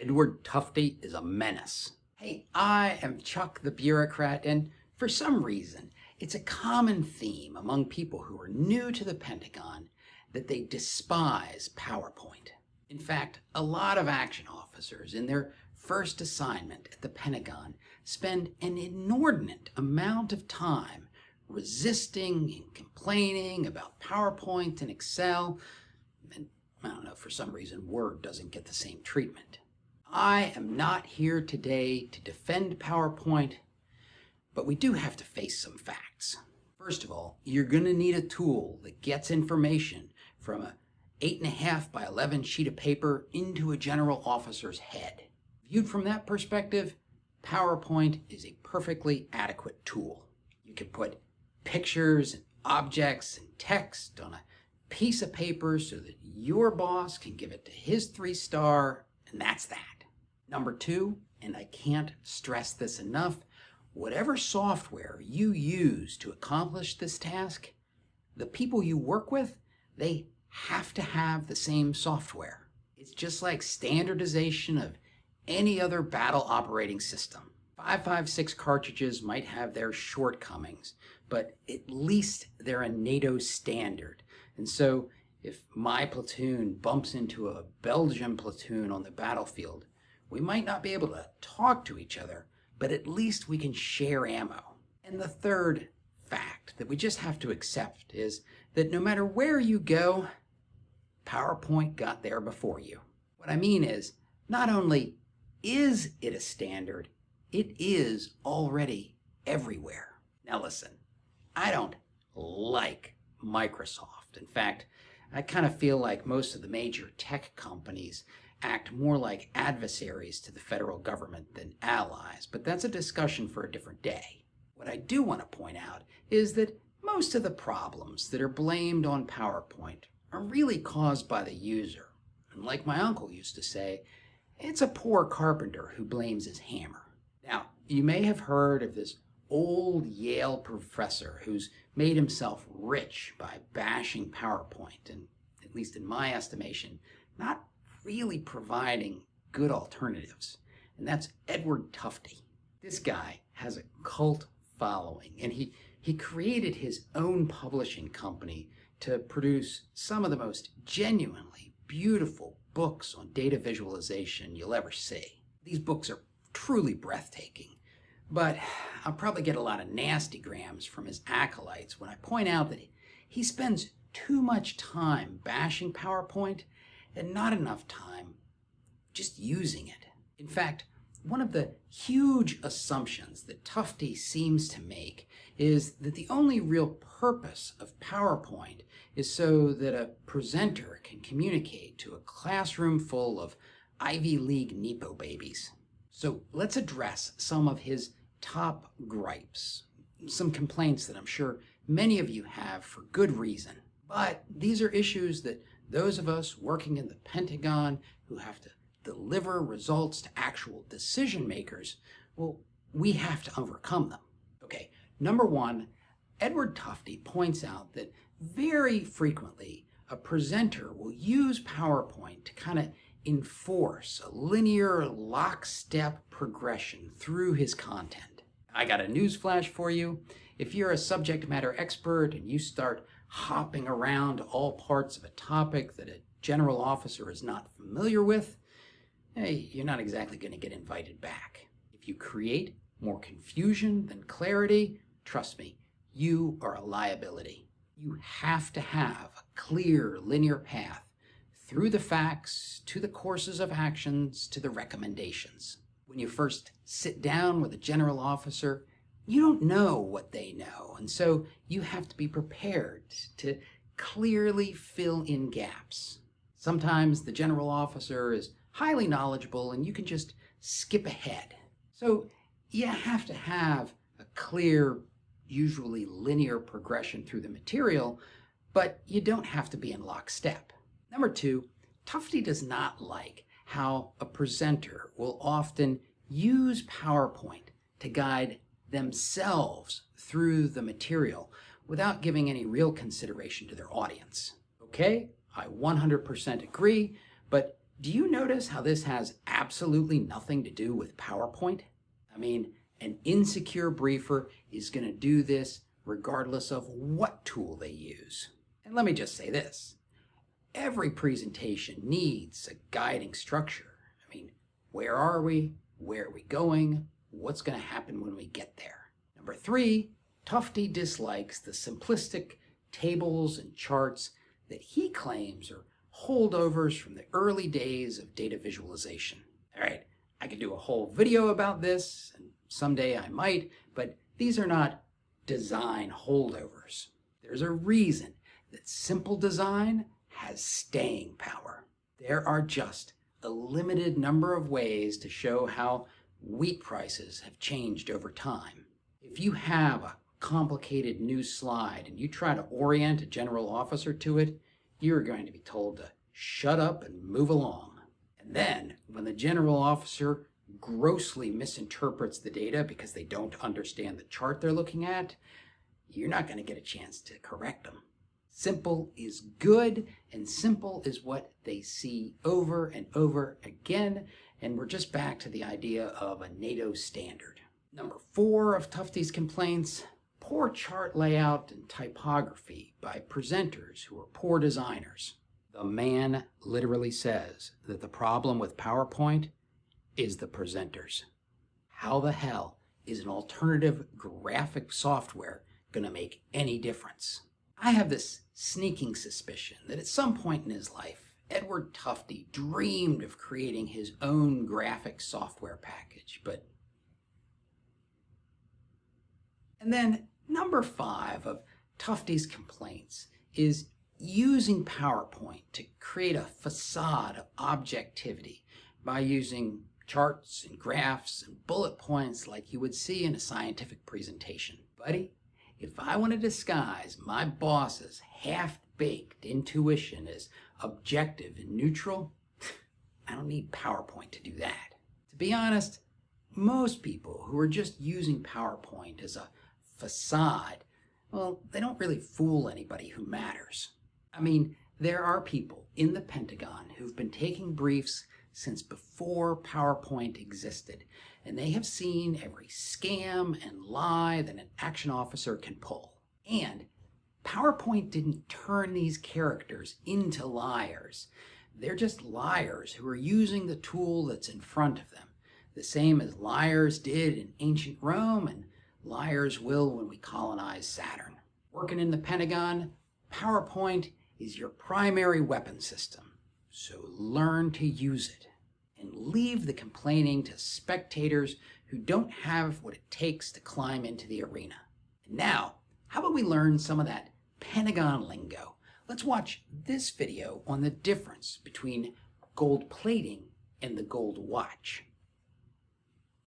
Edward Tufte is a menace. Hey, I am Chuck the bureaucrat, and for some reason, it's a common theme among people who are new to the Pentagon that they despise PowerPoint. In fact, a lot of action officers in their first assignment at the Pentagon spend an inordinate amount of time resisting and complaining about PowerPoint and Excel, and I don't know, for some reason, Word doesn't get the same treatment. I am not here today to defend PowerPoint, but we do have to face some facts. First of all, you're going to need a tool that gets information from a 8.5 by 11 sheet of paper into a general officer's head. Viewed from that perspective, PowerPoint is a perfectly adequate tool. You can put pictures and objects and text on a piece of paper so that your boss can give it to his 3-star, and that's that. Number two, and I can't stress this enough, whatever software you use to accomplish this task, the people you work with, they have to have the same software. It's just like standardization of any other battle operating system. 5.56 cartridges might have their shortcomings, but at least they're a NATO standard. And so if my platoon bumps into a Belgian platoon on the battlefield, we might not be able to talk to each other, but at least we can share ammo. And the third fact that we just have to accept is that no matter where you go, PowerPoint got there before you. What I mean is, not only is it a standard, it is already everywhere. Now listen, I don't like Microsoft. In fact, I kind of feel like most of the major tech companies act more like adversaries to the federal government than allies, but that's a discussion for a different day. What I do want to point out is that most of the problems that are blamed on PowerPoint are really caused by the user. And like my uncle used to say, it's a poor carpenter who blames his hammer. Now, you may have heard of this old Yale professor who's made himself rich by bashing PowerPoint and, at least in my estimation, not really providing good alternatives. And that's Edward Tufte. This guy has a cult following, and he created his own publishing company to produce some of the most genuinely beautiful books on data visualization you'll ever see. These books are truly breathtaking, but I'll probably get a lot of nasty grams from his acolytes when I point out that he spends too much time bashing PowerPoint and not enough time just using it. In fact, one of the huge assumptions that Tufte seems to make is that the only real purpose of PowerPoint is so that a presenter can communicate to a classroom full of Ivy League Nepo babies. So let's address some of his top gripes, some complaints that I'm sure many of you have for good reason. But these are issues that those of us working in the Pentagon who have to deliver results to actual decision makers, well, we have to overcome them. Okay, number one, Edward Tufte points out that very frequently a presenter will use PowerPoint to kind of enforce a linear lockstep progression through his content. I got a news flash for you. If you're a subject matter expert and you start hopping around all parts of a topic that a general officer is not familiar with, hey, you're not exactly going to get invited back. If you create more confusion than clarity, trust me, you are a liability. You have to have a clear linear path through the facts, to the courses of actions, to the recommendations. When you first sit down with a general officer, you don't know what they know, and so you have to be prepared to clearly fill in gaps. Sometimes the general officer is highly knowledgeable and you can just skip ahead. So you have to have a clear, usually linear progression through the material, but you don't have to be in lockstep. Number two, Tufte does not like how a presenter will often use PowerPoint to guide themselves through the material without giving any real consideration to their audience. Okay, I 100% agree, but Do you notice how this has absolutely nothing to do with PowerPoint? I mean, an insecure briefer is going to do this regardless of what tool they use. And let me just say this. Every presentation needs a guiding structure. I mean, where are we? Where are we going? What's going to happen when we get there? Number 3, Tufte dislikes the simplistic tables and charts that he claims are holdovers from the early days of data visualization. All right, I could do a whole video about this, and someday I might, but these are not design holdovers. There's a reason that simple design has staying power. There are just a limited number of ways to show how wheat prices have changed over time. If you have a complicated new slide and you try to orient a general officer to it, you're going to be told to shut up and move along. And then, when the general officer grossly misinterprets the data because they don't understand the chart they're looking at, you're not going to get a chance to correct them. Simple is good, and simple is what they see over and over again, and we're just back to the idea of a NATO standard. Number 4 of Tufte's complaints: poor chart layout and typography by presenters who are poor designers. The man literally says that the problem with PowerPoint is the presenters. How the hell is an alternative graphic software going to make any difference? I have this sneaking suspicion that at some point in his life, Edward Tufte dreamed of creating his own graphic software package, but... And then number 5 of Tufte's complaints is using PowerPoint to create a facade of objectivity by using charts and graphs and bullet points like you would see in a scientific presentation. Buddy, if I want to disguise my boss's half-baked intuition as objective and neutral, I don't need PowerPoint to do that. To be honest, most people who are just using PowerPoint as a facade, well, they don't really fool anybody who matters. I mean, there are people in the Pentagon who've been taking briefs since before PowerPoint existed, and they have seen every scam and lie that an action officer can pull. And PowerPoint didn't turn these characters into liars. They're just liars who are using the tool that's in front of them, the same as liars did in ancient Rome and liars will when we colonize Saturn. Working in the Pentagon, PowerPoint is your primary weapon system, so learn to use it and leave the complaining to spectators who don't have what it takes to climb into the arena. And now, how about we learn some of that Pentagon lingo? Let's watch this video on the difference between gold plating and the gold watch.